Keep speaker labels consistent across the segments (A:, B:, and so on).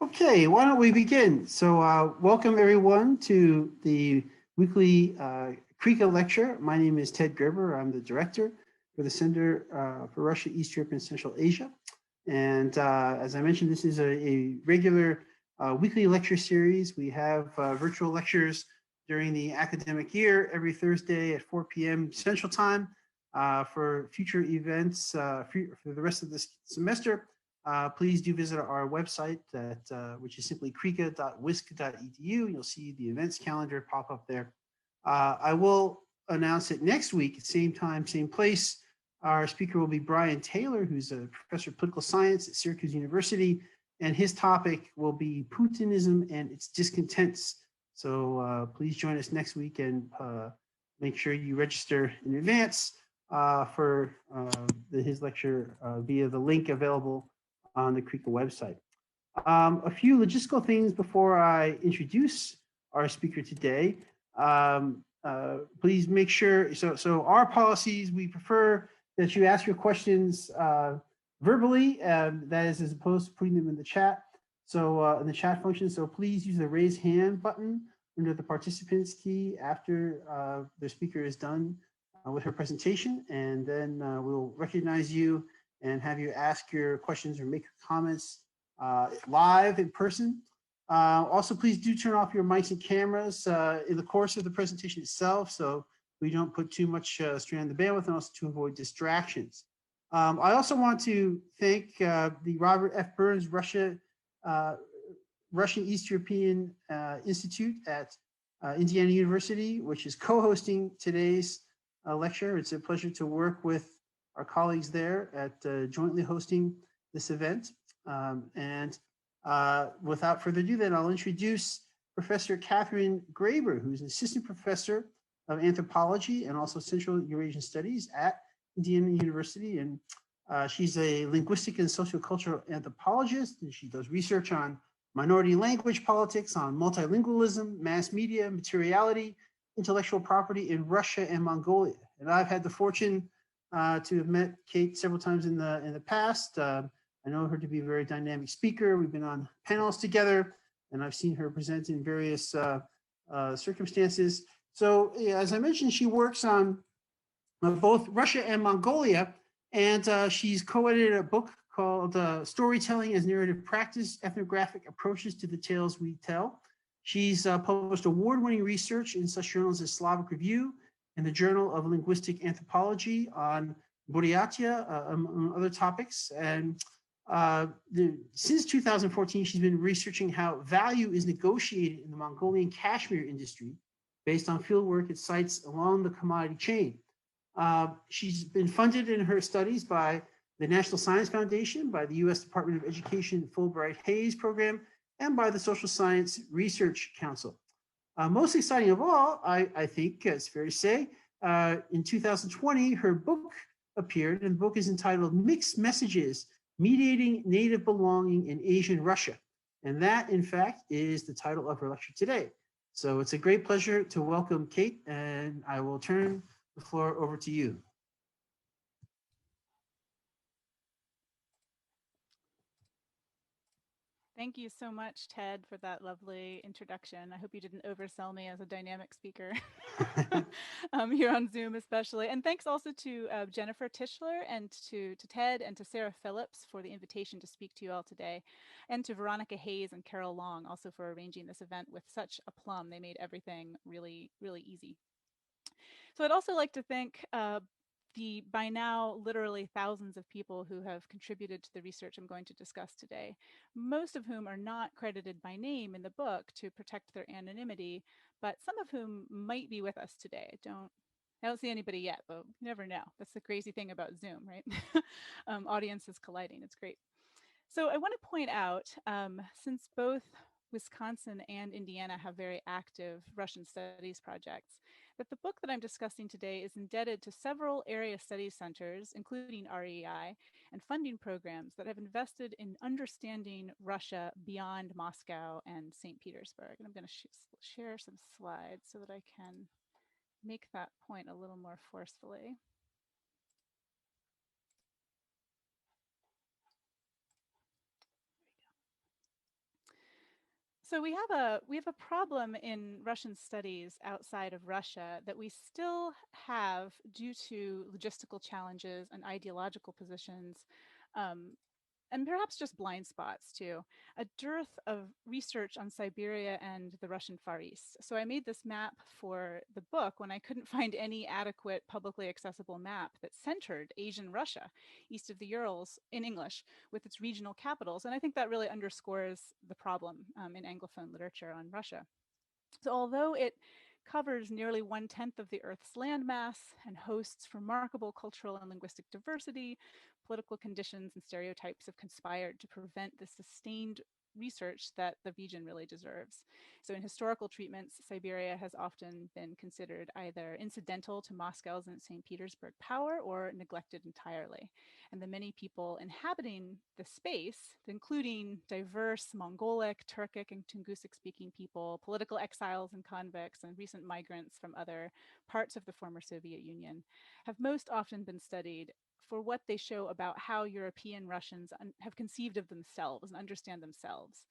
A: Okay, why don't we begin? So welcome everyone to the weekly CREECA lecture. My name is Ted Graber. I'm the director for the Center for Russia, East Europe, and Central Asia. And as I mentioned, this is a regular weekly lecture series. We have virtual lectures during the academic year every Thursday at 4 p.m. Central Time for future events for the rest of this semester. Please do visit our website, which is simply creeca.wisc.edu. You'll see the events calendar pop up there. I will announce it next week, same time, same place. Our speaker will be Brian Taylor, who's a professor of political science at Syracuse University, and his topic will be Putinism and its discontents. So please join us next week and make sure you register in advance for his lecture via the link available on the CREECA website. A few logistical things before I introduce our speaker today. Please make sure, so our policies, we prefer that you ask your questions verbally, that is as opposed to putting them in the chat. So in the chat function, so please use the raise hand button under the participants key after the speaker is done with her presentation, and then we'll recognize you and have you ask your questions or make your comments live in person. Also, please do turn off your mics and cameras in the course of the presentation itself, so we don't put too much strain on the bandwidth, and also to avoid distractions. I also want to thank the Robert F. Burns Russian East European Institute at Indiana University, which is co-hosting today's lecture. It's a pleasure to work with our colleagues there at jointly hosting this event. And without further ado, then I'll introduce Professor Kathryn Graber, who's an assistant professor of anthropology and also Central Eurasian Studies at Indiana University. And she's a linguistic and sociocultural anthropologist, and she does research on minority language politics, on multilingualism, mass media, materiality, intellectual property in Russia and Mongolia. And I've had the fortune to have met Kate several times in the past. I know her to be a very dynamic speaker. We've been on panels together, and I've seen her present in various circumstances. So yeah, as I mentioned, she works on both Russia and Mongolia, and she's co-edited a book called Storytelling as Narrative Practice, Ethnographic Approaches to the Tales We Tell. She's published award-winning research in such journals as Slavic Review and the Journal of Linguistic Anthropology on Buryatia, among other topics. And since 2014, she's been researching how value is negotiated in the Mongolian cashmere industry based on fieldwork at sites along the commodity chain. She's been funded in her studies by the National Science Foundation, by the U.S. Department of Education Fulbright Hays program, and by the Social Science Research Council. Most exciting of all, I think it's fair to say, in 2020, her book appeared, and the book is entitled Mixed Messages, Mediating Native Belonging in Asian Russia. And that, in fact, is the title of her lecture today. So it's a great pleasure to welcome Kate, and I will turn the floor over to you.
B: Thank you so much, Ted, for that lovely introduction. I hope you didn't oversell me as a dynamic speaker here on Zoom especially. And thanks also to Jennifer Tischler and to Ted and to Sarah Phillips for the invitation to speak to you all today, and to Veronica Hayes and Carol Long also for arranging this event with such aplomb. They made everything really, really easy. So I'd also like to thank the by now literally thousands of people who have contributed to the research I'm going to discuss today, most of whom are not credited by name in the book to protect their anonymity, but some of whom might be with us today. I don't see anybody yet, but you never know. That's the crazy thing about Zoom, right? Audiences colliding, it's great. So I want to point out, since both Wisconsin and Indiana have very active Russian studies projects, that the book that I'm discussing today is indebted to several area studies centers, including REI, and funding programs that have invested in understanding Russia beyond Moscow and St. Petersburg. And I'm going to share some slides so that I can make that point a little more forcefully. So we have a problem in Russian studies outside of Russia that we still have due to logistical challenges and ideological positions, um, and perhaps just blind spots too, a dearth of research on Siberia and the Russian Far East. So I made this map for the book when I couldn't find any adequate publicly accessible map that centered Asian Russia, east of the Urals, in English, with its regional capitals. And I think that really underscores the problem in Anglophone literature on Russia. So although it covers nearly 1/10 of the Earth's landmass and hosts remarkable cultural and linguistic diversity, political conditions and stereotypes have conspired to prevent the sustained research that the region really deserves. So in historical treatments, Siberia has often been considered either incidental to Moscow's and St. Petersburg power or neglected entirely. And the many people inhabiting the space, including diverse Mongolic, Turkic, and Tungusic-speaking people, political exiles and convicts, and recent migrants from other parts of the former Soviet Union, have most often been studied for what they show about how European Russians have conceived of themselves and understand themselves.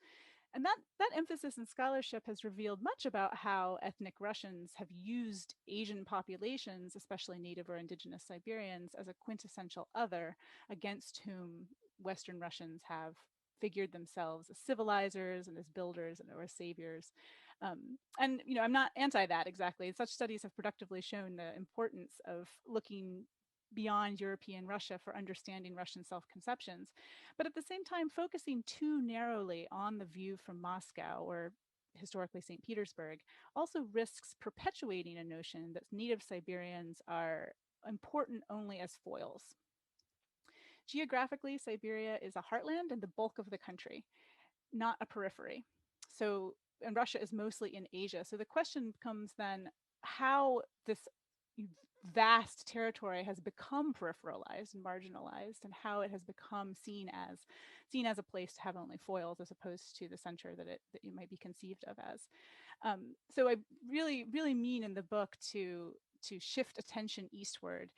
B: And that emphasis in scholarship has revealed much about how ethnic Russians have used Asian populations, especially native or indigenous Siberians, as a quintessential other against whom Western Russians have figured themselves as civilizers and as builders and or as saviors. And I'm not anti that exactly. Such studies have productively shown the importance of looking beyond European Russia for understanding Russian self-conceptions, but at the same time focusing too narrowly on the view from Moscow or historically St. Petersburg also risks perpetuating a notion that native Siberians are important only as foils. Geographically, Siberia is a heartland and the bulk of the country, not a periphery. So, and Russia is mostly in Asia. So the question becomes then how this vast territory has become peripheralized and marginalized, and how it has become seen as a place to have only foils as opposed to the center that you might be conceived of as. So I really mean in the book to shift attention eastward,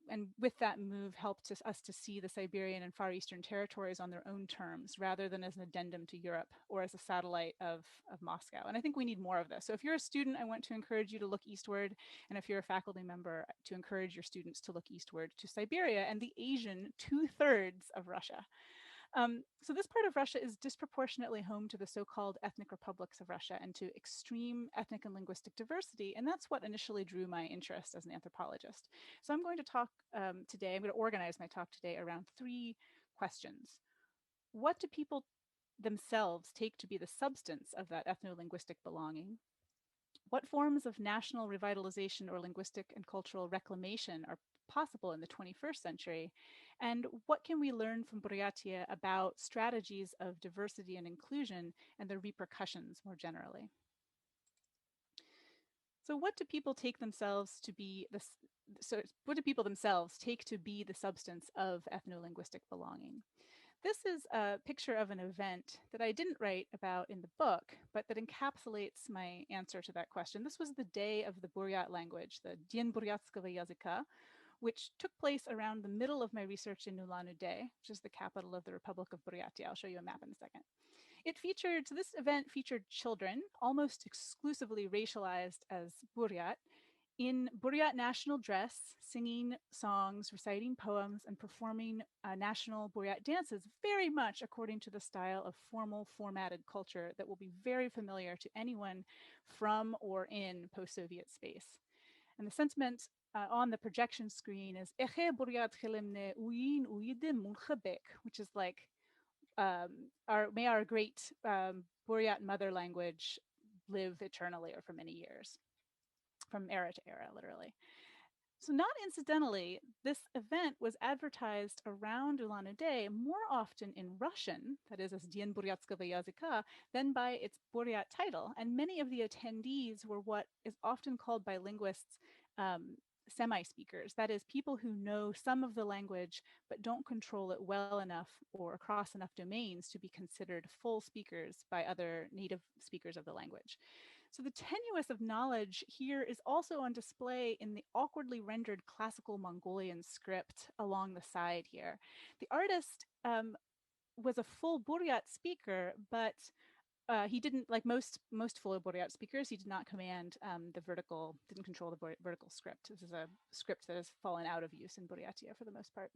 B: and with that move help us to see the Siberian and Far Eastern territories on their own terms rather than as an addendum to Europe or as a satellite of Moscow. And I think we need more of this. So if you're a student, I want to encourage you to look eastward, and if you're a faculty member, to encourage your students to look eastward to Siberia and the Asian 2/3 of Russia. So this part of Russia is disproportionately home to the so-called ethnic republics of Russia and to extreme ethnic and linguistic diversity. And that's what initially drew my interest as an anthropologist. So I'm going to talk today, I'm going to organize my talk today around 3 questions. What do people themselves take to be the substance of that ethno-linguistic belonging? What forms of national revitalization or linguistic and cultural reclamation are possible in the 21st century? And what can we learn from Buryatia about strategies of diversity and inclusion and their repercussions more generally? So what do people take themselves to be the what do people themselves take to be the substance of ethno-linguistic belonging? This is a picture of an event that I didn't write about in the book, but that encapsulates my answer to that question. This was the day of the Buryat language, the Dien Buryatskого Yazyka, which took place around the middle of my research in Ulan-Ude, which is the capital of the Republic of Buryatia. I'll show you a map in a second. This event featured children, almost exclusively racialized as Buryat, in Buryat national dress, singing songs, reciting poems, and performing national Buryat dances, very much according to the style of formal, formatted culture that will be very familiar to anyone from or in post-Soviet space. And the sentiment on the projection screen is Eche Buryat Chelemne Uyin Uyidim Munchebek, which is like, may our great Buryat mother language live eternally or for many years, from era to era, literally. So not incidentally, this event was advertised around Ulan-Ude more often in Russian, that is as Dien Buryatskого Yazyka, than by its Buryat title. And many of the attendees were what is often called by linguists semi-speakers, that is, people who know some of the language but don't control it well enough or across enough domains to be considered full speakers by other native speakers of the language. So the tenuous of knowledge here is also on display in the awkwardly rendered classical Mongolian script along the side here. The artist was a full Buryat speaker, but he didn't, like most full Buryat speakers, he did not command didn't control the vertical script. This is a script that has fallen out of use in Buryatia for the most part.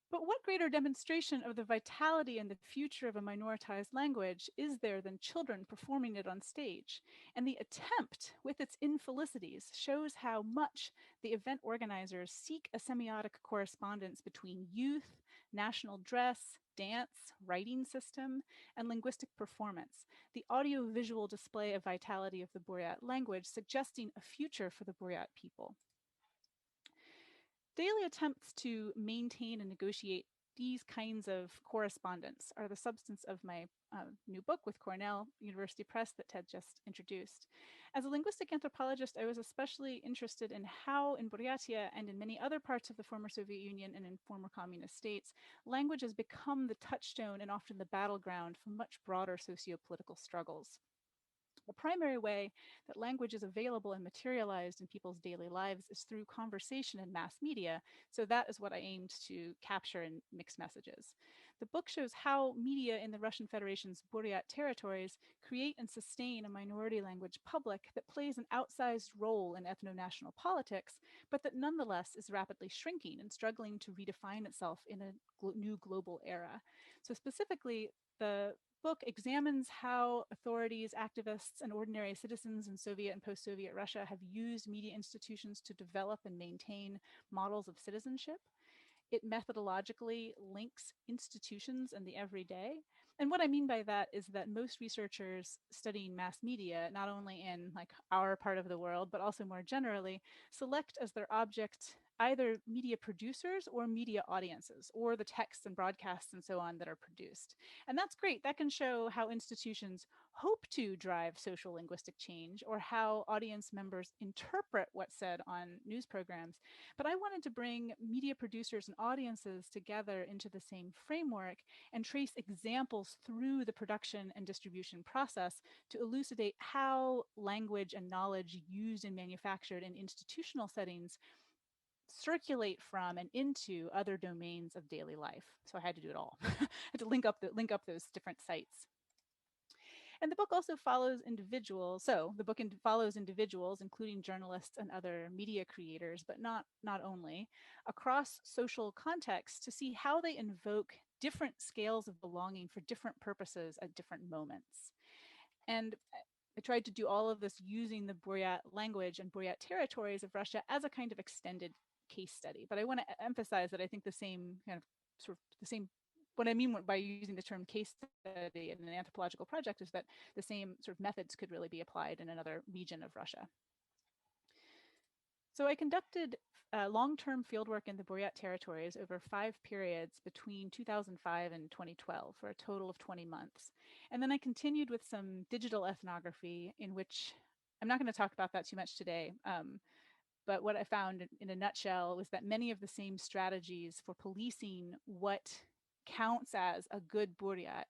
B: But what greater demonstration of the vitality and the future of a minoritized language is there than children performing it on stage? And the attempt, with its infelicities, shows how much the event organizers seek a semiotic correspondence between youth, national dress, dance, writing system, and linguistic performance, the audiovisual display of vitality of the Buryat language suggesting a future for the Buryat people. Daily attempts to maintain and negotiate these kinds of correspondence are the substance of my new book with Cornell University Press that Ted just introduced. As a linguistic anthropologist, I was especially interested in how in Buryatia and in many other parts of the former Soviet Union and in former communist states, language has become the touchstone and often the battleground for much broader socio-political struggles. The primary way that language is available and materialized in people's daily lives is through conversation and mass media. So that is what I aimed to capture in Mixed Messages. The book shows how media in the Russian Federation's Buryat territories create and sustain a minority language public that plays an outsized role in ethno-national politics, but that nonetheless is rapidly shrinking and struggling to redefine itself in a new global era. So specifically, the book examines how authorities, activists, and ordinary citizens in Soviet and post-Soviet Russia have used media institutions to develop and maintain models of citizenship. It methodologically links institutions and the everyday. And what I mean by that is that most researchers studying mass media, not only in like our part of the world, but also more generally, select as their object either media producers or media audiences, or the texts and broadcasts and so on that are produced. And that's great. That can show how institutions hope to drive social linguistic change or how audience members interpret what's said on news programs. But I wanted to bring media producers and audiences together into the same framework and trace examples through the production and distribution process to elucidate how language and knowledge used and manufactured in institutional settings circulate from and into other domains of daily life. So I had to do it all. I had to link up those different sites. And the book also follows individuals. So the book follows individuals, including journalists and other media creators, but not only, across social contexts to see how they invoke different scales of belonging for different purposes at different moments. And I tried to do all of this using the Buryat language and Buryat territories of Russia as a kind of extended case study. But I want to emphasize that I think the same kind of what I mean by using the term case study in an anthropological project is that the same sort of methods could really be applied in another region of Russia. So I conducted long-term fieldwork in the Buryat territories over 5 periods between 2005 and 2012 for a total of 20 months. And then I continued with some digital ethnography in which, I'm not going to talk about that too much today, but what I found in a nutshell was that many of the same strategies for policing what counts as a good Buryat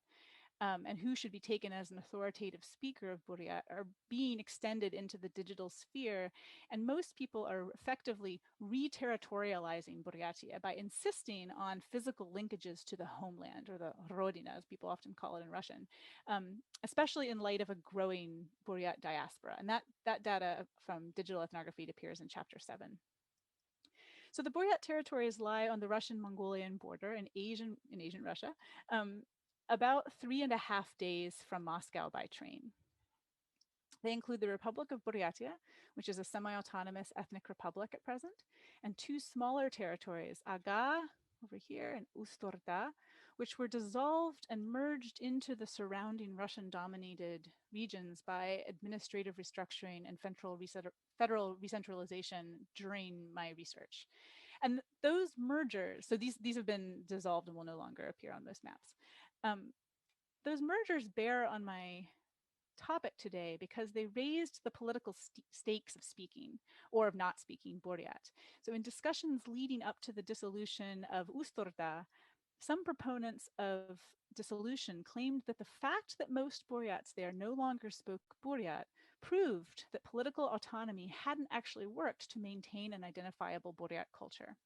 B: and who should be taken as an authoritative speaker of Buryat are being extended into the digital sphere. And most people are effectively re-territorializing Buryatia by insisting on physical linkages to the homeland, or the Rodina, as people often call it in Russian, especially in light of a growing Buryat diaspora. And that data from digital ethnography appears in chapter 7. So the Buryat territories lie on the Russian-Mongolian border in Asian Russia, about 3.5 days from Moscow by train. They include the Republic of Buryatia, which is a semi-autonomous ethnic republic at present, and 2 smaller territories, Aga over here and Ustorda, which were dissolved and merged into the surrounding Russian-dominated regions by administrative restructuring and federal recentralization during my research. And those mergers, so these have been dissolved and will no longer appear on those maps. Those mergers bear on my topic today because they raised the political stakes of speaking or of not speaking Buryat. So in discussions leading up to the dissolution of Ustorda, some proponents of dissolution claimed that the fact that most Buryats there no longer spoke Buryat proved that political autonomy hadn't actually worked to maintain an identifiable Buryat culture.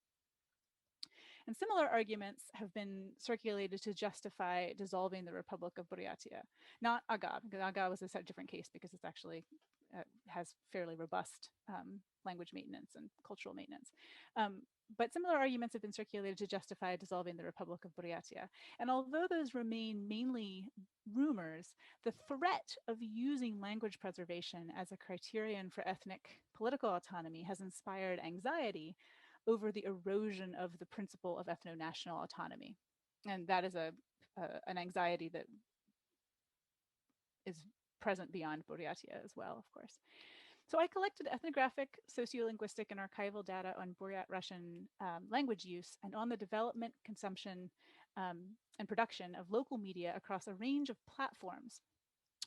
B: And similar arguments have been circulated to justify dissolving the Republic of Buryatia. Not Aga, because Aga was a different case because it's actually has fairly robust language maintenance and cultural maintenance. But similar arguments have been circulated to justify dissolving the Republic of Buryatia. And although those remain mainly rumors, the threat of using language preservation as a criterion for ethnic political autonomy has inspired anxiety over the erosion of the principle of ethno-national autonomy. And that is an anxiety that is present beyond Buryatia as well, of course. So I collected ethnographic, sociolinguistic, and archival data on Buryat Russian language use and on the development, consumption, and production of local media across a range of platforms,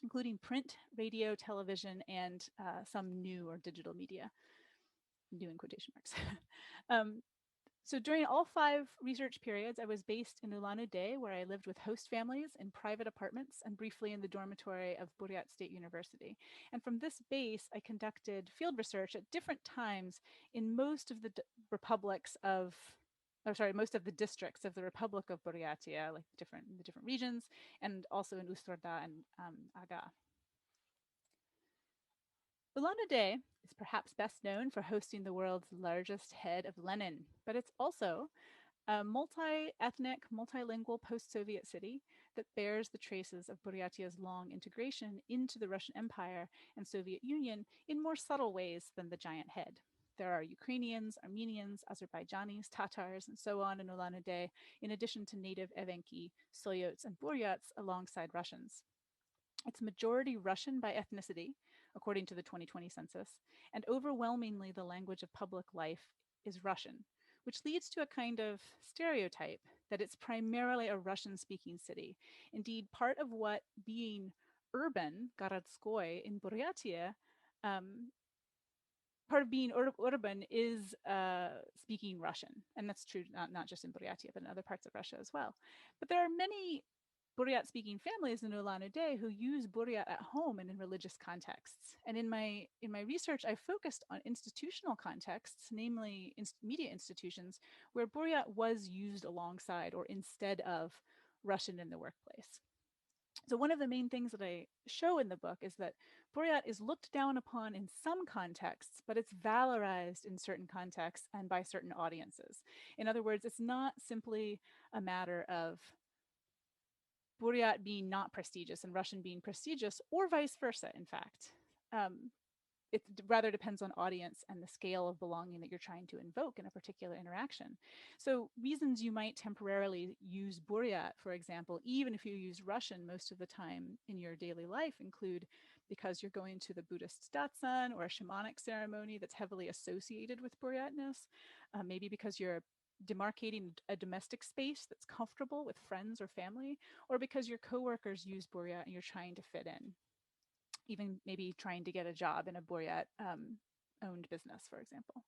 B: including print, radio, television, and some new or digital media, new in quotation marks. So during all 5 research periods, I was based in Ulan-Ude, where I lived with host families in private apartments and briefly in the dormitory of Buryat State University. And from this base, I conducted field research at different times in most of the most of the districts of the Republic of Buryatia, like the different regions, and also in Ustarda and Aga. Ulan-Ude is perhaps best known for hosting the world's largest head of Lenin, but it's also a multi-ethnic, multilingual post-Soviet city that bears the traces of Buryatia's long integration into the Russian Empire and Soviet Union in more subtle ways than the giant head. There are Ukrainians, Armenians, Azerbaijanis, Tatars, and so on in Ulan-Ude, in addition to native Evenki, Soyots, and Buryats alongside Russians. It's majority Russian by ethnicity, according to the 2020 census, and overwhelmingly the language of public life is Russian, which leads to a kind of stereotype that it's primarily a Russian-speaking city. Indeed, part of what being urban, Garadskoy, in Buryatia, part of being urban is speaking Russian. And that's true not just in Buryatia, but in other parts of Russia as well. But there are many Buryat-speaking families in Ulan-Ude who use Buryat at home and in religious contexts. And in my research, I focused on institutional contexts, namely media institutions, where Buryat was used alongside or instead of Russian in the workplace. So one of the main things that I show in the book is that Buryat is looked down upon in some contexts, but it's valorized in certain contexts and by certain audiences. In other words, it's not simply a matter of Buryat being not prestigious and Russian being prestigious, or vice versa, in fact. It rather depends on audience and the scale of belonging that you're trying to invoke in a particular interaction. So reasons you might temporarily use Buryat, for example, even if you use Russian most of the time in your daily life, include because you're going to the Buddhist Datsan or a shamanic ceremony that's heavily associated with Buryatness, maybe because you're demarcating a domestic space that's comfortable with friends or family, or because your coworkers use Buryat and you're trying to fit in, even maybe trying to get a job in a Buryat owned business, for example.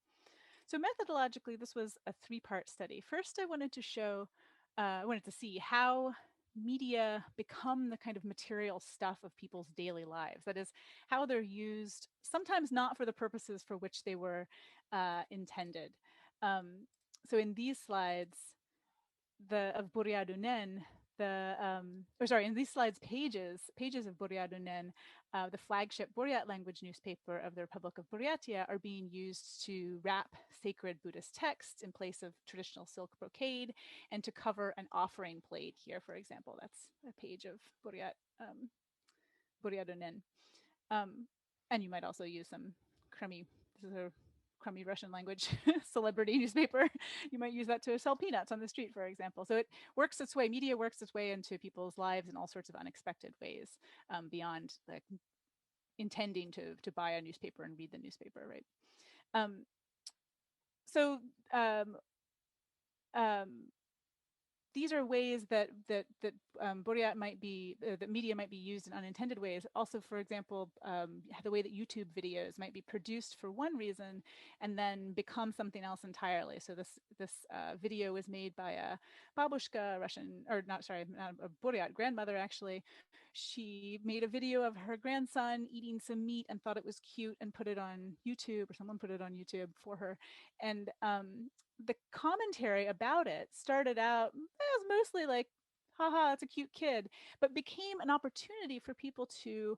B: So methodologically, this was a 3-part study. First, I wanted to see how media become the kind of material stuff of people's daily lives. That is, how they're used, sometimes not for the purposes for which they were intended. So in these slides, of Buryadunen, in these slides, pages of Buryadunen, the flagship Buryat language newspaper of the Republic of Buryatia, are being used to wrap sacred Buddhist texts in place of traditional silk brocade and to cover an offering plate here, for example. That's a page of Buryadunen. And you might also use some crummy Russian language celebrity newspaper. You might use that to sell peanuts on the street, for example. So media works its way into people's lives in all sorts of unexpected ways, beyond like intending to buy a newspaper and read the newspaper, right? These are ways that Buryat might be, that media might be used in unintended ways. Also, for example, the way that YouTube videos might be produced for one reason and then become something else entirely. So this video was made by a babushka, not a Buryat grandmother, actually. She made a video of her grandson eating some meat and thought it was cute and put it on YouTube, or someone put it on YouTube for her. And the commentary about it started out as mostly like, haha, that's a cute kid, but became an opportunity for people to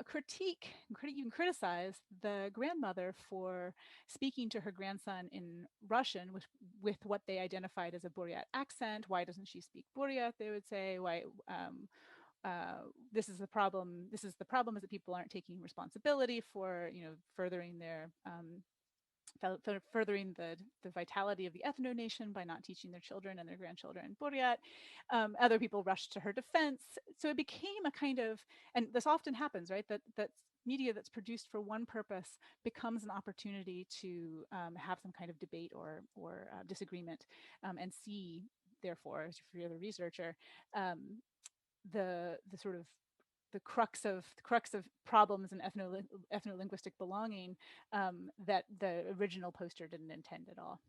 B: critique, even criticize the grandmother for speaking to her grandson in Russian with what they identified as a Buryat accent. Why doesn't she speak Buryat? They would say. Why? This is the problem. This is the problem, is that people aren't taking responsibility for, furthering their furthering the vitality of the ethno nation by not teaching their children and their grandchildren Buryat. Other people rushed to her defense. So it became a kind of, and this often happens, right? That media that's produced for one purpose becomes an opportunity to have some kind of debate or disagreement, and see, therefore, if you're the researcher, the sort of the crux of problems in ethno-linguistic belonging that the original poster didn't intend at all.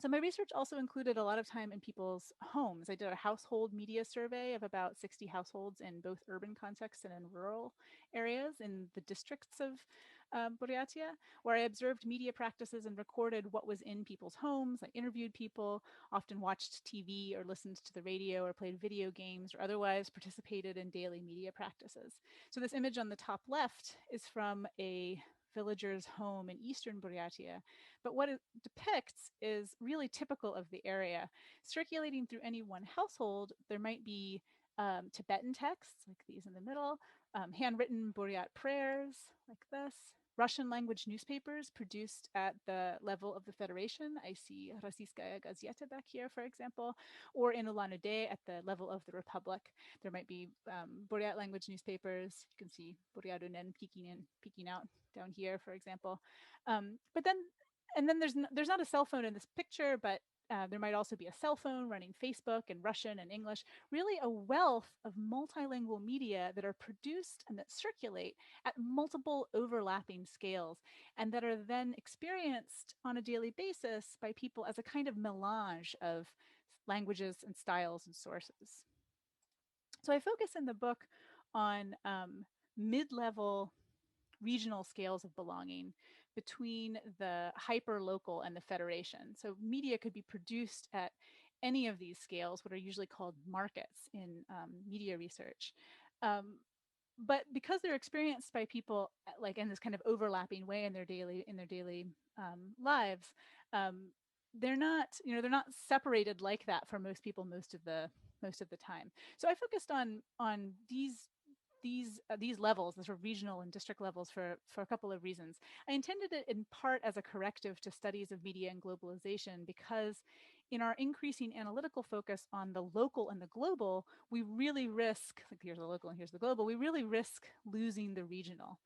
B: So my research also included a lot of time in people's homes. I did a household media survey of about 60 households in both urban contexts and in rural areas in the districts of Buryatia, where I observed media practices and recorded what was in people's homes. I interviewed people, often watched TV or listened to the radio or played video games or otherwise participated in daily media practices. So this image on the top left is from a villager's home in eastern Buryatia. But what it depicts is really typical of the area. Circulating through any one household, there might be Tibetan texts, like these in the middle, handwritten Buryat prayers, like this, Russian language newspapers produced at the level of the Federation. I see Rossiyskaya Gazeta back here, for example, or in Ulan-Ude at the level of the Republic. There might be Buryat language newspapers. You can see Buryadunen peeking out down here, for example. But then there's not a cell phone in this picture, but there might also be a cell phone running Facebook in Russian and English, really a wealth of multilingual media that are produced and that circulate at multiple overlapping scales and that are then experienced on a daily basis by people as a kind of melange of languages and styles and sources. So I focus in the book on mid-level regional scales of belonging between the hyper-local and the federation. So media could be produced at any of these scales, what are usually called markets in media research. But because they're experienced by people like in this kind of overlapping way in their daily lives, they're not separated like that for most people most of the time. So I focused on these levels, the sort of regional and district levels, for a couple of reasons. I intended it in part as a corrective to studies of media and globalization, because in our increasing analytical focus on the local and the global, we really risk, like here's the local and here's the global, we really risk losing the regional.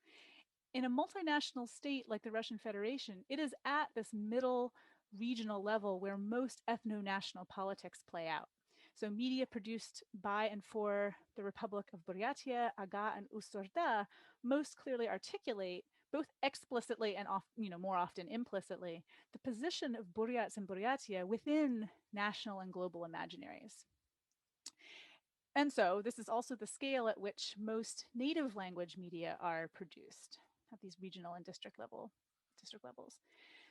B: In a multinational state like the Russian Federation, it is at this middle regional level where most ethno-national politics play out. So media produced by and for the Republic of Buryatia, Aga, and Usorda most clearly articulate, both explicitly and more often implicitly, the position of Buryats and Buryatia within national and global imaginaries. And so this is also the scale at which most native language media are produced at these regional and district levels.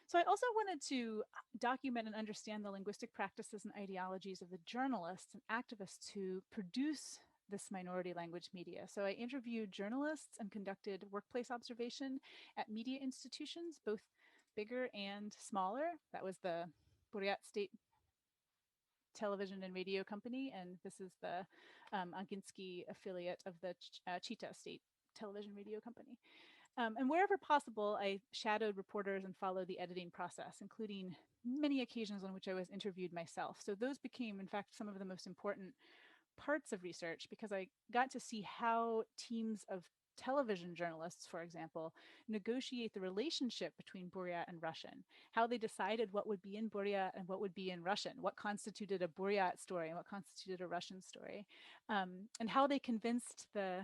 B: So I also wanted to document and understand the linguistic practices and ideologies of the journalists and activists who produce this minority language media. So I interviewed journalists and conducted workplace observation at media institutions, both bigger and smaller. That was the Buryat State Television and Radio Company, and this is the Anginsky affiliate of the Chita State Television Radio Company. And wherever possible, I shadowed reporters and followed the editing process, including many occasions on which I was interviewed myself. So those became, in fact, some of the most important parts of research, because I got to see how teams of television journalists, for example, negotiate the relationship between Buryat and Russian, how they decided what would be in Buryat and what would be in Russian, what constituted a Buryat story and what constituted a Russian story, and how they convinced the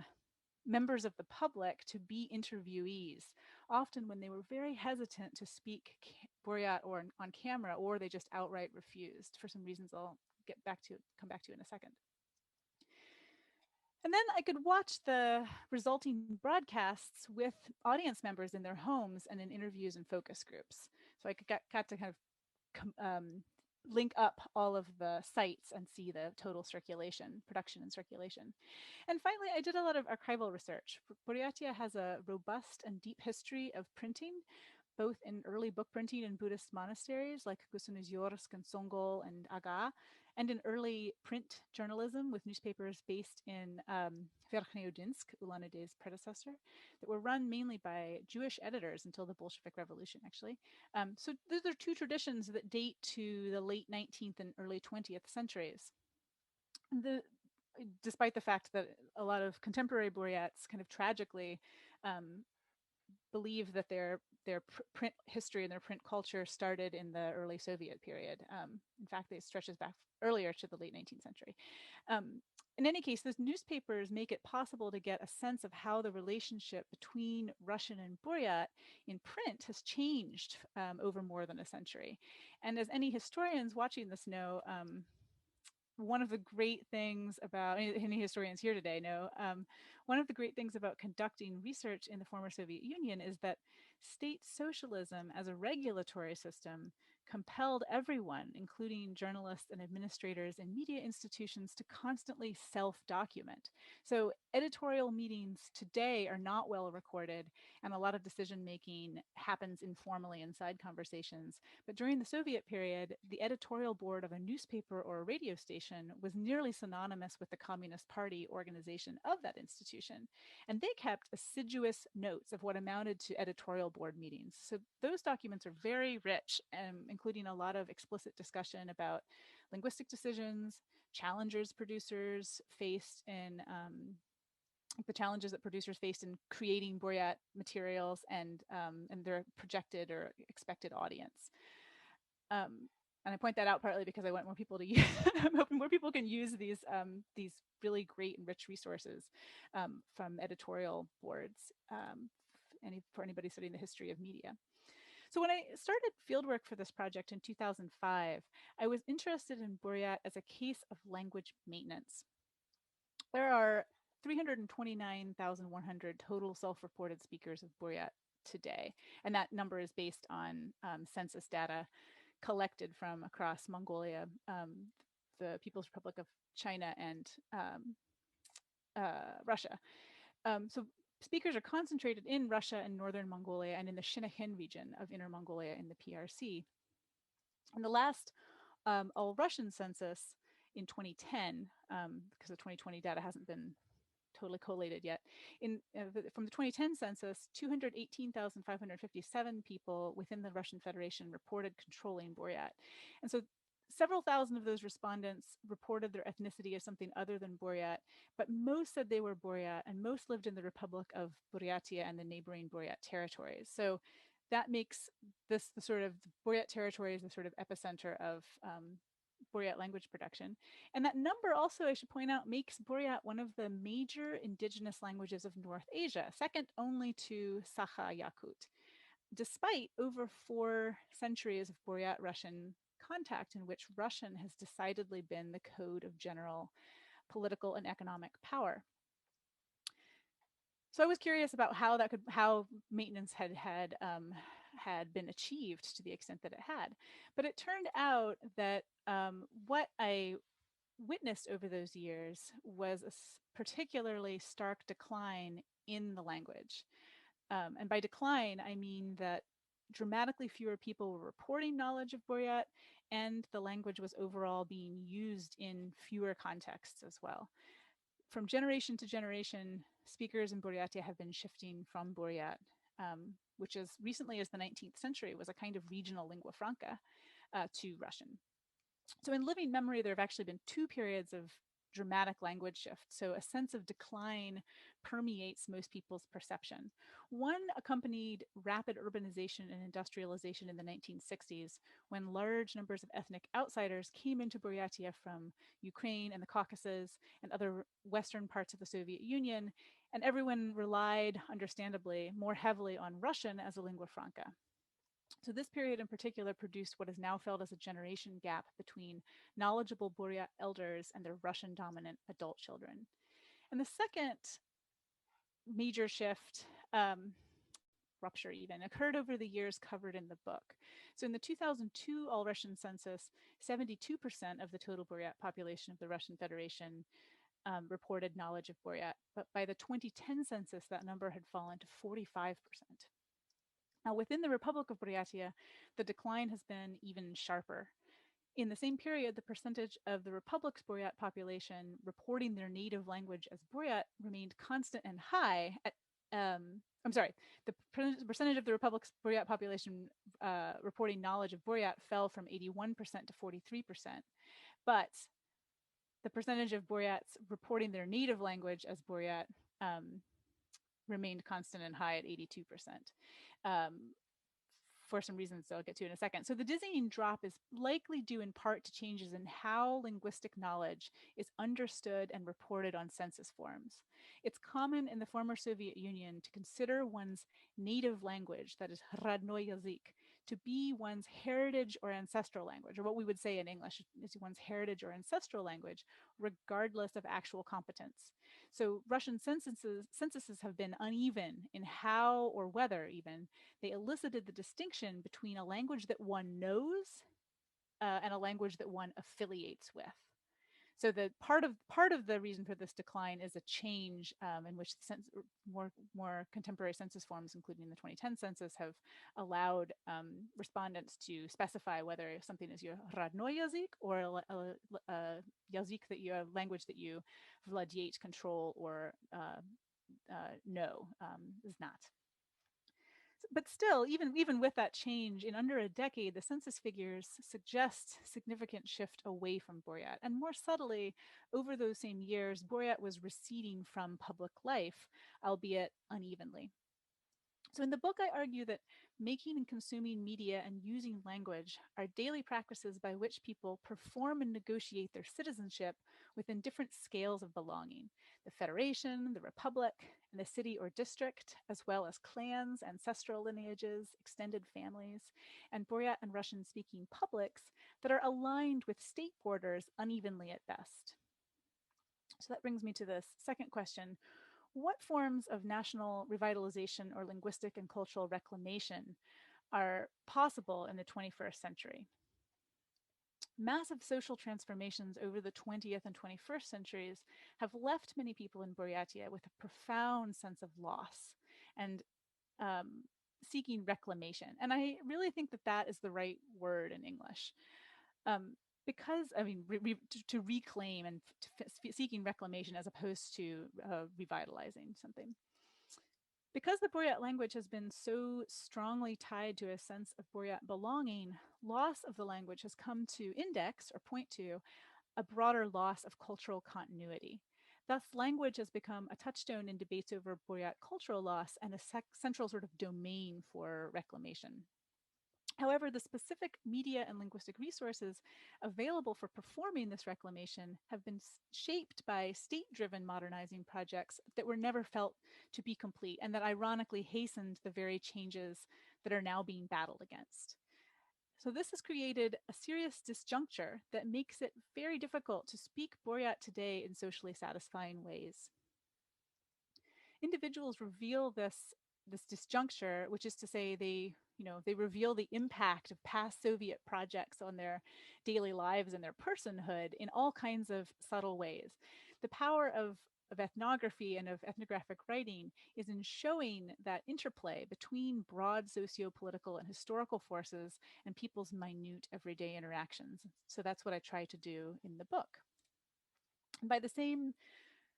B: members of the public to be interviewees, often when they were very hesitant to speak Buryat or on camera, or they just outright refused for some reasons I'll come back to in a second. And then I could watch the resulting broadcasts with audience members in their homes and in interviews and focus groups. So I got to kind of link up all of the sites and see the total circulation, production and circulation. And finally, I did a lot of archival research. Buryatia has a robust and deep history of printing, both in early book printing in Buddhist monasteries like Kusunizyorsk and Songol and Aga, and in early print journalism with newspapers based in Verkhneyudinsk, Ulan-Ude's predecessor, that were run mainly by Jewish editors until the Bolshevik Revolution, actually. So those are two traditions that date to the late 19th and early 20th centuries. Despite the fact that a lot of contemporary Buryats kind of tragically believe that their print history and their print culture started in the early Soviet period. In fact, it stretches back earlier to the late 19th century. In any case, those newspapers make it possible to get a sense of how the relationship between Russian and Buryat in print has changed over more than a century. And as any historians watching this know, one of the great things about, any historians here today know, one of the great things about conducting research in the former Soviet Union is that state socialism as a regulatory system compelled everyone, including journalists and administrators and media institutions, to constantly self-document. So editorial meetings today are not well recorded, and a lot of decision-making happens informally in side conversations. But during the Soviet period, the editorial board of a newspaper or a radio station was nearly synonymous with the Communist Party organization of that institution. And they kept assiduous notes of what amounted to editorial board meetings. So those documents are very rich, including a lot of explicit discussion about linguistic decisions, challenges producers faced in the challenges that producers faced in creating Buryat materials and their projected or expected audience. And I point that out partly because I want more people to use. I'm hoping more people can use these really great and rich resources from editorial boards. For anybody studying the history of media. So when I started fieldwork for this project in 2005, I was interested in Buryat as a case of language maintenance. There are 329,100 total self-reported speakers of Buryat today, and that number is based on census data collected from across Mongolia, the People's Republic of China, and Russia. So speakers are concentrated in Russia and northern Mongolia and in the Shinahin region of Inner Mongolia in the PRC. And the last all-Russian census in 2010, because the 2020 data hasn't been totally collated yet. From the 2010 census, 218,557 people within the Russian Federation reported controlling Buryat. And so several thousand of those respondents reported their ethnicity as something other than Buryat, but most said they were Buryat, and most lived in the Republic of Buryatia and the neighboring Buryat territories. So that makes this the sort of Buryat territories the sort of epicenter of Buryat language production. And that number also, I should point out, makes Buryat one of the major indigenous languages of North Asia, second only to Sakha-Yakut, despite over 4 centuries of Buryat Russian contact in which Russian has decidedly been the code of general political and economic power. So I was curious about how maintenance had been achieved to the extent that it had. But it turned out that what I witnessed over those years was a particularly stark decline in the language. And by decline, I mean that dramatically fewer people were reporting knowledge of Buryat, and the language was overall being used in fewer contexts as well. From generation to generation, speakers in Buryatia have been shifting from Buryat, which as recently as the 19th century was a kind of regional lingua franca, to Russian. So in living memory, there have actually been 2 periods of dramatic language shift. So a sense of decline permeates most people's perception. One accompanied rapid urbanization and industrialization in the 1960s, when large numbers of ethnic outsiders came into Buryatia from Ukraine and the Caucasus and other Western parts of the Soviet Union, and everyone relied, understandably, more heavily on Russian as a lingua franca. So this period in particular produced what is now felt as a generation gap between knowledgeable Buryat elders and their Russian-dominant adult children. And the second major shift, rupture even, occurred over the years covered in the book. So in the 2002 All-Russian census, 72% of the total Buryat population of the Russian Federation reported knowledge of Buryat. But by the 2010 census, that number had fallen to 45%. Now, within the Republic of Buryatia, the decline has been even sharper. In the same period, the percentage of the Republic's Buryat population reporting their native language as Buryat remained constant and high at, the percentage of the Republic's Buryat population reporting knowledge of Buryat fell from 81% to 43%. But the percentage of Buryats reporting their native language as Buryat remained constant and high at 82%. For some reasons I'll get to in a second. So the dizzying drop is likely due in part to changes in how linguistic knowledge is understood and reported on census forms. It's common in the former Soviet Union to consider one's native language, that is родной язык, to be one's heritage or ancestral language, or what we would say in English is one's heritage or ancestral language, regardless of actual competence. So Russian censuses have been uneven in how or whether even they elicited the distinction between a language that one knows and a language that one affiliates with. So the part of the reason for this decline is a change in which more contemporary census forms, including the 2010 census, have allowed respondents to specify whether something is your родной язык or a язык that you, a language that you владеете, control, or know is not. But still, even with that change, in under a decade, the census figures suggest significant shift away from Buryat. And more subtly, over those same years, Buryat was receding from public life, albeit unevenly. So in the book, I argue that making and consuming media and using language are daily practices by which people perform and negotiate their citizenship within different scales of belonging: the federation, the republic, and the city or district, as well as clans, ancestral lineages, extended families, and Buryat and Russian-speaking publics that are aligned with state borders unevenly at best. So that brings me to this second question. What forms of national revitalization or linguistic and cultural reclamation are possible in the 21st century? Massive social transformations over the 20th and 21st centuries have left many people in Buryatia with a profound sense of loss and seeking reclamation. And I really think that that is the right word in English. Because, I mean, to reclaim and seeking reclamation as opposed to revitalizing something. Because the Buryat language has been so strongly tied to a sense of Buryat belonging, loss of the language has come to index or point to a broader loss of cultural continuity. Thus, language has become a touchstone in debates over Buryat cultural loss and a central sort of domain for reclamation. However, the specific media and linguistic resources available for performing this reclamation have been shaped by state-driven modernizing projects that were never felt to be complete and that ironically hastened the very changes that are now being battled against. So this has created a serious disjuncture that makes it very difficult to speak Buryat today in socially satisfying ways. Individuals reveal this disjuncture, which is to say they reveal the impact of past Soviet projects on their daily lives and their personhood in all kinds of subtle ways. The power of ethnography and of ethnographic writing is in showing that interplay between broad socio-political and historical forces and people's minute everyday interactions. So that's what I try to do in the book. And by the same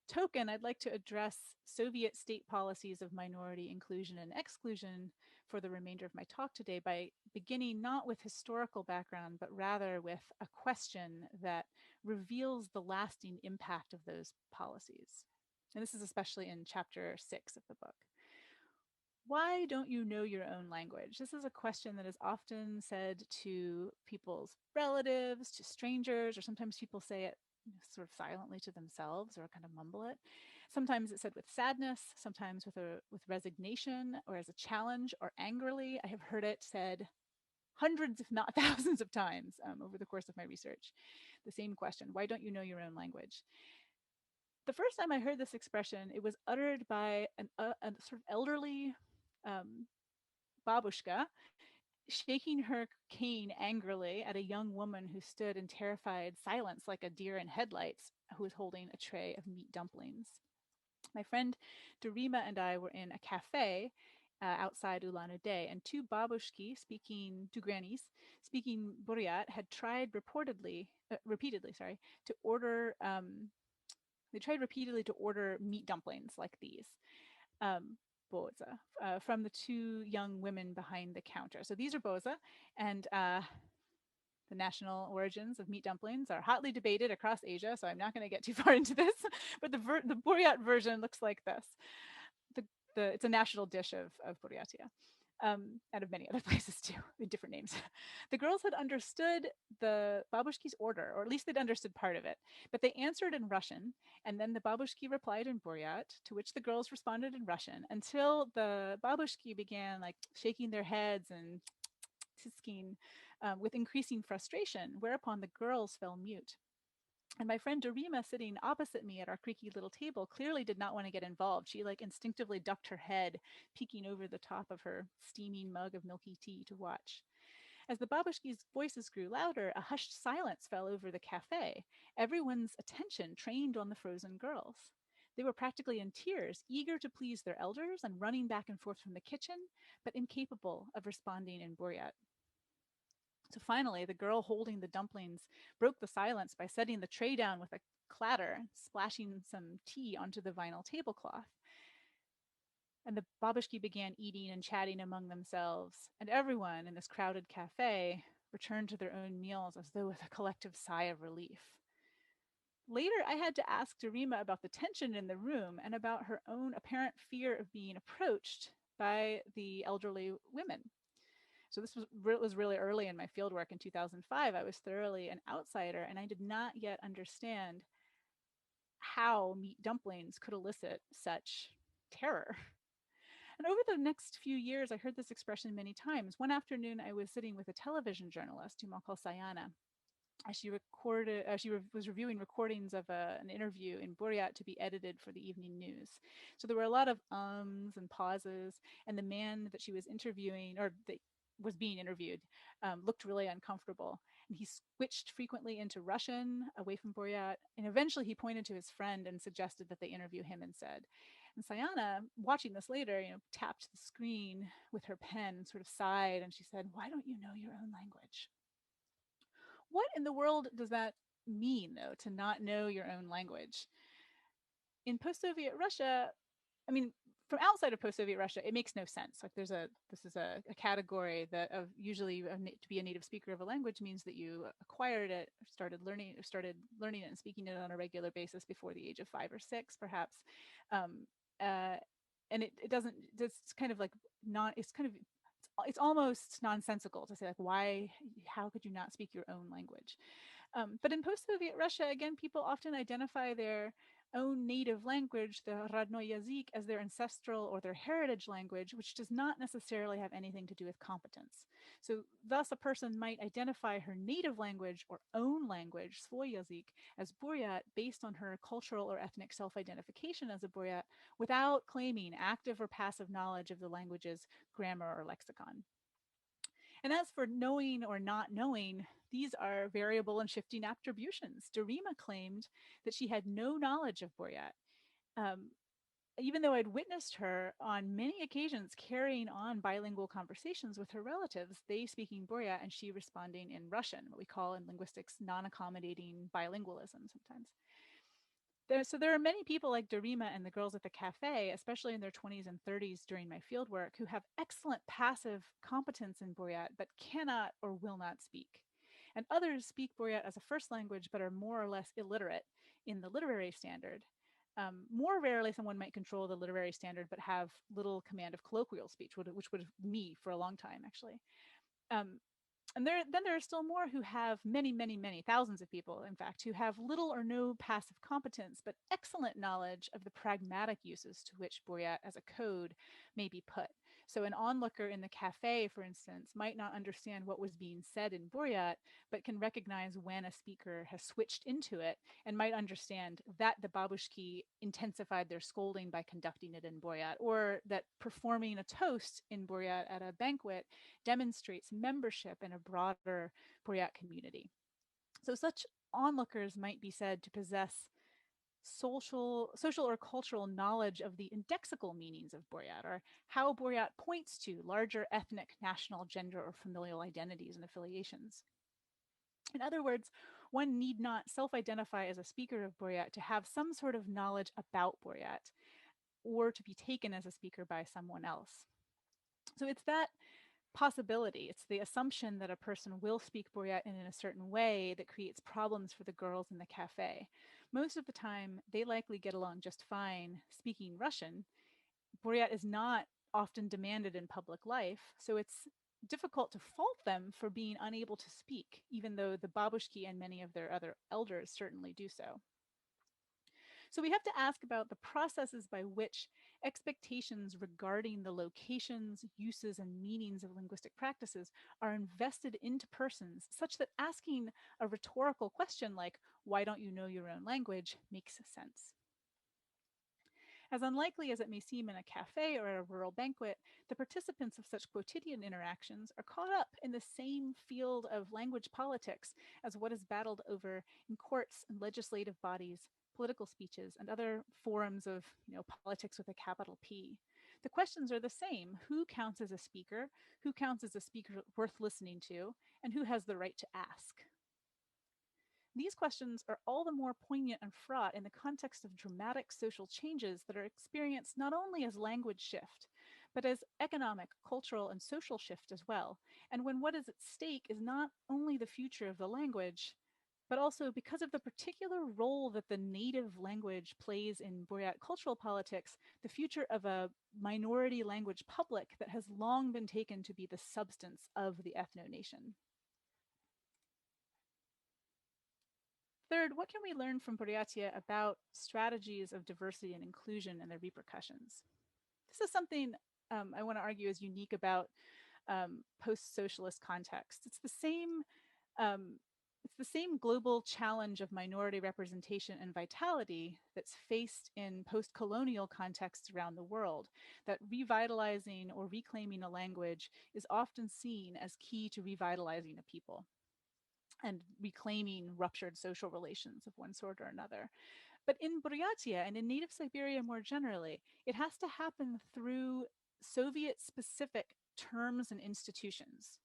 B: token, I'd like to address Soviet state policies of minority inclusion and exclusion for the remainder of my talk today by beginning not with historical background, but rather with a question that reveals the lasting impact of those policies. And this is especially in chapter 6 of the book. Why don't you know your own language? This is a question that is often said to people's relatives, to strangers, or sometimes people say it sort of silently to themselves or kind of mumble it. Sometimes it's said with sadness, sometimes with resignation or as a challenge or angrily. I have heard it said hundreds, if not thousands of times over the course of my research. The same question, why don't you know your own language? The first time I heard this expression, it was uttered by a sort of elderly um, babushka shaking her cane angrily at a young woman who stood in terrified silence like a deer in headlights who was holding a tray of meat dumplings. My friend Dorima and I were in a cafe outside Ulan-Ude, and two babushki two grannies speaking Buryat had tried repeatedly, to order. They tried repeatedly to order meat dumplings like these. Boza, from the two young women behind the counter. So these are boza, and the national origins of meat dumplings are hotly debated across Asia. So I'm not going to get too far into this, but the Buryat version looks like this. The, it's a national dish of Buryatia. Out of many other places too, with different names. The girls had understood the babushki's order, or at least they'd understood part of it, but they answered in Russian, and then the babushki replied in Buryat, to which the girls responded in Russian, until the babushki began like shaking their heads and tisking with increasing frustration, whereupon the girls fell mute. And my friend Dorima, sitting opposite me at our creaky little table, clearly did not want to get involved. She like instinctively ducked her head, peeking over the top of her steaming mug of milky tea to watch. As the babushki's voices grew louder, a hushed silence fell over the cafe, everyone's attention trained on the frozen girls. They were practically in tears, eager to please their elders and running back and forth from the kitchen, but incapable of responding in Buryat. So finally, the girl holding the dumplings broke the silence by setting the tray down with a clatter, splashing some tea onto the vinyl tablecloth. And the babushki began eating and chatting among themselves, and everyone in this crowded cafe returned to their own meals as though with a collective sigh of relief. Later, I had to ask Dorima about the tension in the room and about her own apparent fear of being approached by the elderly women. So this was really early in my fieldwork in 2005. I was thoroughly an outsider, and I did not yet understand how meat dumplings could elicit such terror. And over the next few years, I heard this expression many times. One afternoon, I was sitting with a television journalist, Tumakal Sayana, as she was reviewing recordings of an interview in Buryat to be edited for the evening news. So there were a lot of ums and pauses, and the man that she was interviewing, or that was being interviewed, looked really uncomfortable. And he switched frequently into Russian away from Buryat, and eventually he pointed to his friend and suggested that they interview him instead. And Sayana, watching this later, tapped the screen with her pen, sort of sighed, and she said, "Why don't you know your own language?" What in the world does that mean, though, to not know your own language? In post-Soviet Russia, I mean, from outside of post-Soviet Russia, it makes no sense. Like this is a category that of usually to be a native speaker of a language means that you acquired it, started learning it and speaking it on a regular basis before the age of 5 or 6, perhaps. Um, uh, and it doesn't. It's kind of like not. It's almost nonsensical to say like how could you not speak your own language? But in post-Soviet Russia, again, people often identify their own native language, the родной язык, as their ancestral or their heritage language, which does not necessarily have anything to do with competence. So thus a person might identify her native language or own language, свой язык, as Buryat based on her cultural or ethnic self-identification as a Buryat without claiming active or passive knowledge of the language's grammar or lexicon. And as for knowing or not knowing, these are variable and shifting attributions. Dorima claimed that she had no knowledge of Buryat, um, even though I'd witnessed her on many occasions carrying on bilingual conversations with her relatives, they speaking Buryat and she responding in Russian, what we call in linguistics non-accommodating bilingualism sometimes. So there are many people like Dorima and the girls at the cafe, especially in their 20s and 30s during my fieldwork, who have excellent passive competence in Buryat, but cannot or will not speak. And others speak Buryat as a first language, but are more or less illiterate in the literary standard. More rarely, someone might control the literary standard, but have little command of colloquial speech, which would me for a long time, actually. Um, And then there are still more who have many, many, many thousands of people, in fact, who have little or no passive competence, but excellent knowledge of the pragmatic uses to which Buryat as a code may be put. So an onlooker in the cafe, for instance, might not understand what was being said in Buryat, but can recognize when a speaker has switched into it and might understand that the babushki intensified their scolding by conducting it in Buryat, or that performing a toast in Buryat at a banquet demonstrates membership in a broader Buryat community. So such onlookers might be said to possess social or cultural knowledge of the indexical meanings of Buryat, or how Buryat points to larger ethnic, national, gender, or familial identities and affiliations. In other words, one need not self-identify as a speaker of Buryat to have some sort of knowledge about Buryat, or to be taken as a speaker by someone else. So it's that possibility. It's the assumption that a person will speak Buryat in a certain way that creates problems for the girls in the cafe. Most of the time, they likely get along just fine speaking Russian. Buryat is not often demanded in public life, so it's difficult to fault them for being unable to speak, even though the babushki and many of their other elders certainly do so. So we have to ask about the processes by which expectations regarding the locations, uses, and meanings of linguistic practices are invested into persons, such that asking a rhetorical question like, why don't you know your own language, makes sense. As unlikely as it may seem in a cafe or at a rural banquet, the participants of such quotidian interactions are caught up in the same field of language politics as what is battled over in courts and legislative bodies, political speeches, and other forums of politics with a capital P. The questions are the same. Who counts as a speaker? Who counts as a speaker worth listening to? And who has the right to ask? These questions are all the more poignant and fraught in the context of dramatic social changes that are experienced not only as language shift, but as economic, cultural, and social shift as well. And when what is at stake is not only the future of the language, but also because of the particular role that the native language plays in Buryat cultural politics, the future of a minority language public that has long been taken to be the substance of the ethno-nation. Third, what can we learn from Buryatia about strategies of diversity and inclusion and their repercussions? This is something I want to argue is unique about post-socialist contexts. Um, it's the same global challenge of minority representation and vitality that's faced in post-colonial contexts around the world, that revitalizing or reclaiming a language is often seen as key to revitalizing a people and reclaiming ruptured social relations of one sort or another. But in Buryatia and in native Siberia more generally, it has to happen through Soviet-specific terms and institutions.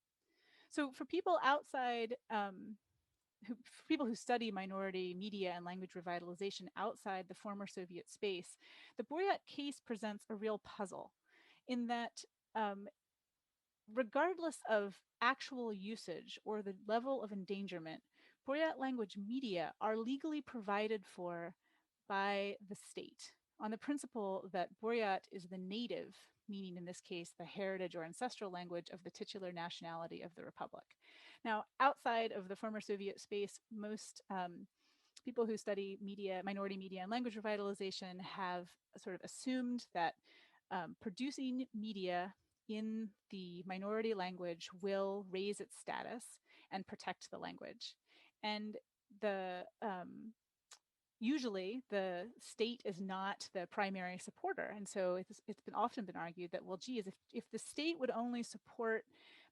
B: So for people outside, for people who study minority media and language revitalization outside the former Soviet space, the Buryat case presents a real puzzle in that regardless of actual usage or the level of endangerment, Buryat language media are legally provided for by the state on the principle that Buryat is the native, meaning in this case, the heritage or ancestral language of the titular nationality of the Republic. Now, outside of the former Soviet space, most people who study media, minority media and language revitalization have sort of assumed that producing media in the minority language will raise its status and protect the language. And the usually the state is not the primary supporter. And so it's been often been argued that, well, geez, if the state would only support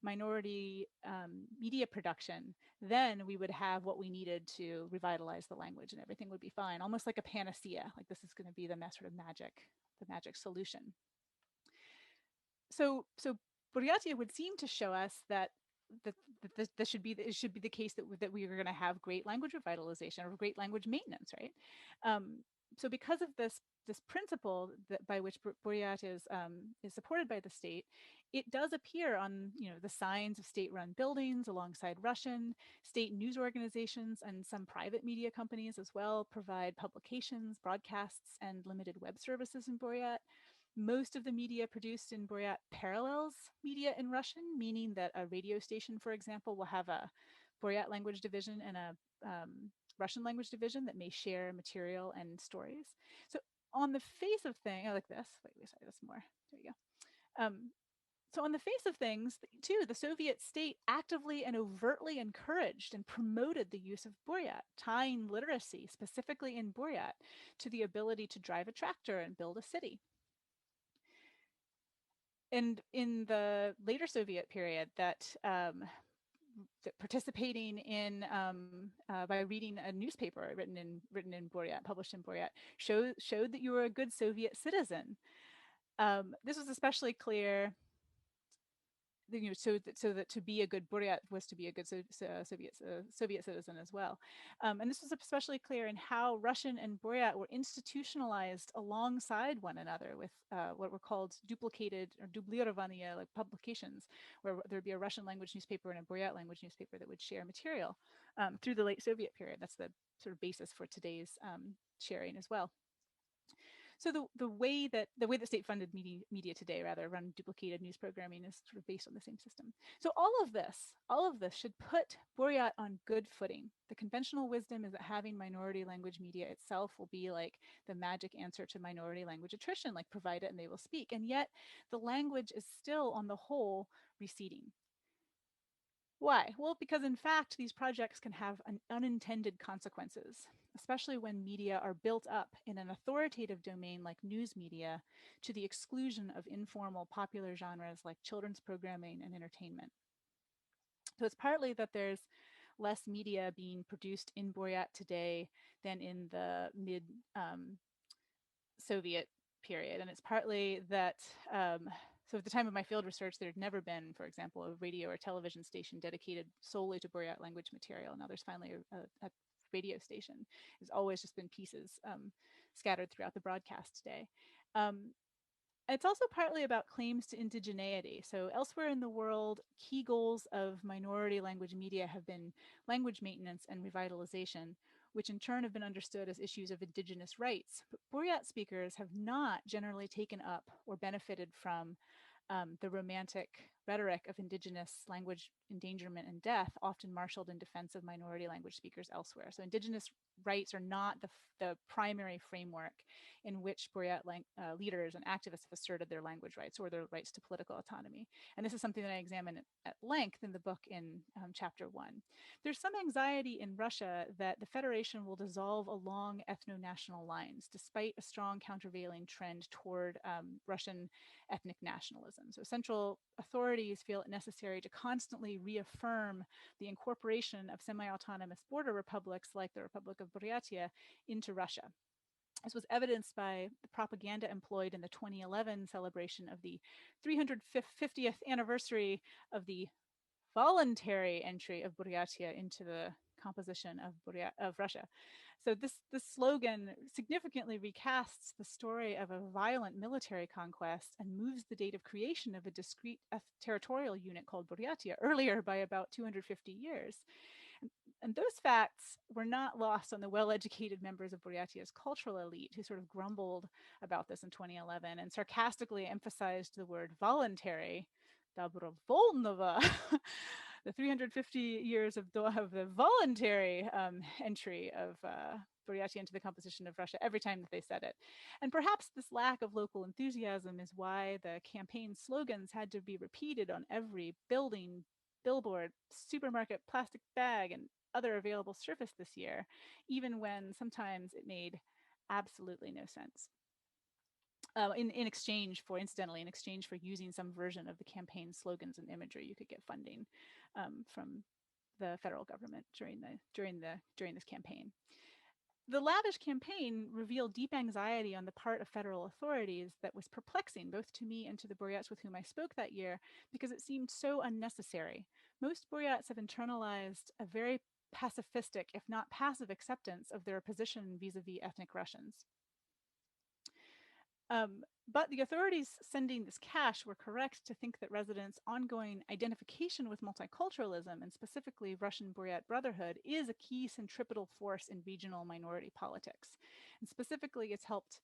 B: minority media production, then we would have what we needed to revitalize the language and everything would be fine, almost like a panacea, like this is going to be the sort of magic solution. So Buryatia would seem to show us that this should be the case that we are going to have great language revitalization or great language maintenance, right? So because of this principle that by which Buryat is supported by the state, it does appear on the signs of state-run buildings alongside Russian. State news organizations and some private media companies as well provide publications, broadcasts, and limited web services in Buryat. Most of the media produced in Buryat parallels media in Russian, meaning that a radio station, for example, will have a Buryat language division and a Russian language division that may share material and stories. So on the face of things, I like this. Wait, sorry, this more. There you go. So on the face of things, too, the Soviet state actively and overtly encouraged and promoted the use of Buryat, tying literacy, specifically in Buryat, to the ability to drive a tractor and build a city. And in the later Soviet period, that participating in by reading a newspaper written in Buryat, published in Buryat, showed that you were a good Soviet citizen. This was especially clear, so that to be a good Buryat was to be a good Soviet citizen as well. And this was especially clear in how Russian and Buryat were institutionalized alongside one another with what were called duplicated or dublирование, like publications, where there'd be a Russian language newspaper and a Buryat language newspaper that would share material through the late Soviet period. That's the sort of basis for today's sharing as well. So the way that state-funded media today rather run duplicated news programming is sort of based on the same system. So all of this should put Buryat on good footing. The conventional wisdom is that having minority language media itself will be like the magic answer to minority language attrition, like provide it and they will speak. And yet the language is still on the whole receding. Why? Well, because in fact, these projects can have unintended consequences, especially when media are built up in an authoritative domain like news media to the exclusion of informal popular genres like children's programming and entertainment. So it's partly that there's less media being produced in Buryat today than in the mid-Soviet period. And it's partly that so at the time of my field research, there had never been, for example, a radio or television station dedicated solely to Buryat language material. Now there's finally a radio station. There's always just been pieces scattered throughout the broadcast today. It's also partly about claims to indigeneity. So elsewhere in the world, key goals of minority language media have been language maintenance and revitalization, which in turn have been understood as issues of indigenous rights. But Buryat speakers have not generally taken up or benefited from the romantic rhetoric of indigenous language endangerment and death, often marshaled in defense of minority language speakers elsewhere. So indigenous rights are not the primary framework in which Buryat leaders and activists have asserted their language rights or their rights to political autonomy. And this is something that I examine at length in the book in chapter 1. There's some anxiety in Russia that the Federation will dissolve along ethno-national lines, despite a strong countervailing trend toward Russian ethnic nationalism. So central authorities feel it necessary to constantly reaffirm the incorporation of semi-autonomous border republics like the Republic of Buryatia into Russia. This was evidenced by the propaganda employed in the 2011 celebration of the 350th anniversary of the voluntary entry of Buryatia into the composition of Russia. So this slogan significantly recasts the story of a violent military conquest and moves the date of creation of a discrete territorial unit called Buryatia earlier by about 250 years. And those facts were not lost on the well-educated members of Buryatia's cultural elite who sort of grumbled about this in 2011 and sarcastically emphasized the word voluntary, Dobrovolnova, the 350 years of the voluntary entry of Buryatia into the composition of Russia every time that they said it. And perhaps this lack of local enthusiasm is why the campaign slogans had to be repeated on every building, billboard, supermarket, plastic bag, and other available surface this year, even when sometimes it made absolutely no sense. In exchange for using some version of the campaign slogans and imagery, you could get funding from the federal government during this campaign. The lavish campaign revealed deep anxiety on the part of federal authorities that was perplexing both to me and to the Buryats with whom I spoke that year because it seemed so unnecessary. Most Buryats have internalized a very pacifistic, if not passive, acceptance of their position vis-a-vis ethnic Russians. But the authorities sending this cash were correct to think that residents' ongoing identification with multiculturalism, and specifically Russian Buryat brotherhood, is a key centripetal force in regional minority politics. And specifically, it's helped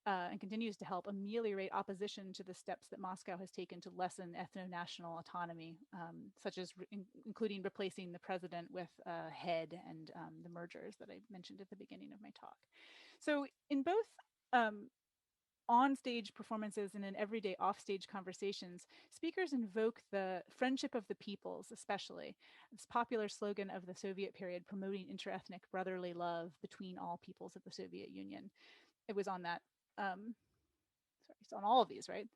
B: and continues to help ameliorate opposition to the steps that Moscow has taken to lessen ethno-national autonomy, such as including replacing the president with a head and the mergers that I mentioned at the beginning of my talk. So in both on-stage performances and in everyday off-stage conversations, speakers invoke the friendship of the peoples, especially this popular slogan of the Soviet period, promoting interethnic brotherly love between all peoples of the Soviet Union. It was on that. It's on all of these, right?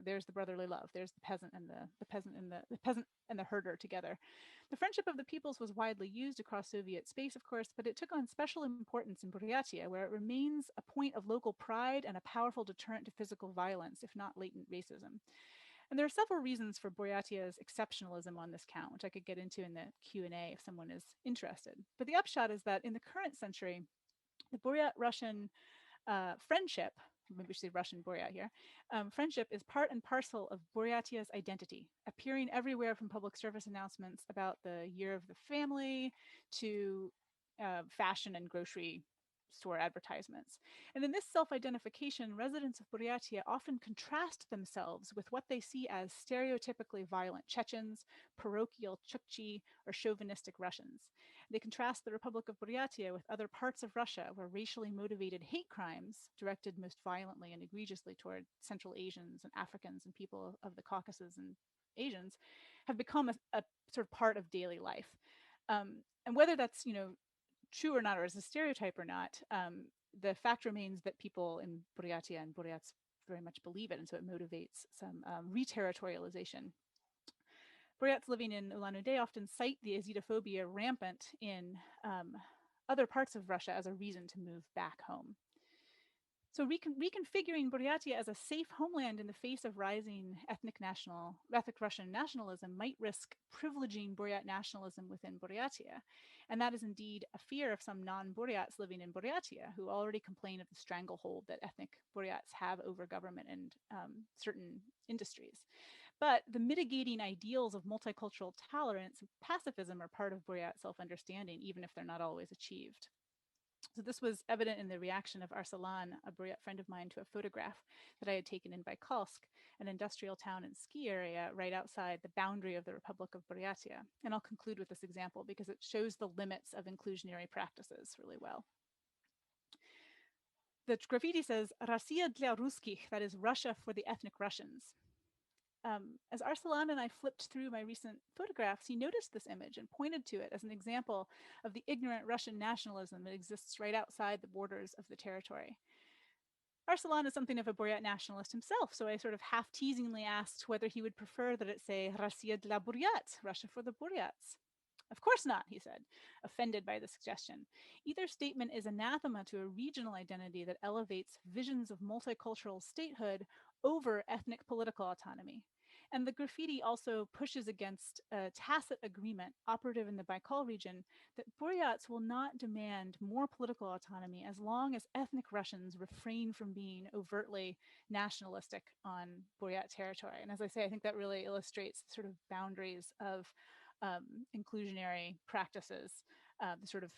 B: There's the brotherly love. There's the peasant and the peasant and the herder together. The friendship of the peoples was widely used across Soviet space, of course, but it took on special importance in Buryatia, where it remains a point of local pride and a powerful deterrent to physical violence, if not latent racism. And there are several reasons for Buryatia's exceptionalism on this count, which I could get into in the Q&A if someone is interested. But the upshot is that in the current century, the Buryat-Russian friendship, maybe we should say Russian Buryat here, friendship is part and parcel of Buryatia's identity, appearing everywhere from public service announcements about the year of the family to fashion and grocery store advertisements. And in this self-identification, residents of Buryatia often contrast themselves with what they see as stereotypically violent Chechens, parochial Chukchi, or chauvinistic Russians. They contrast the Republic of Buryatia with other parts of Russia where racially motivated hate crimes, directed most violently and egregiously toward Central Asians and Africans and people of the Caucasus and Asians, have become a sort of part of daily life. And whether that's, true or not, or as a stereotype or not, the fact remains that people in Buryatia and Buryats very much believe it, and so it motivates some re-territorialization. Buryats living in Ulan-Ude often cite the Azitophobia rampant in other parts of Russia as a reason to move back home. So reconfiguring Buryatia as a safe homeland in the face of rising ethnic Russian nationalism might risk privileging Buryat nationalism within Buryatia. And that is indeed a fear of some non-Buryats living in Buryatia who already complain of the stranglehold that ethnic Buryats have over government and certain industries. But the mitigating ideals of multicultural tolerance and pacifism are part of Buryat self-understanding, even if they're not always achieved. So this was evident in the reaction of Arsalan, a Buryat friend of mine, to a photograph that I had taken in Baikalsk, an industrial town and ski area right outside the boundary of the Republic of Buryatia. And I'll conclude with this example because it shows the limits of inclusionary practices really well. The graffiti says, "Россия для русских," that is Russia for the ethnic Russians. As Arsalan and I flipped through my recent photographs, he noticed this image and pointed to it as an example of the ignorant Russian nationalism that exists right outside the borders of the territory. Arsalan is something of a Buryat nationalist himself, so I sort of half-teasingly asked whether he would prefer that it say Россия для Buryat, Russia for the Buryats. Of course not, he said, offended by the suggestion. Either statement is anathema to a regional identity that elevates visions of multicultural statehood over ethnic political autonomy. And the graffiti also pushes against a tacit agreement operative in the Baikal region that Buryats will not demand more political autonomy as long as ethnic Russians refrain from being overtly nationalistic on Buryat territory. And as I say, I think that really illustrates the sort of boundaries of inclusionary practices, the sort of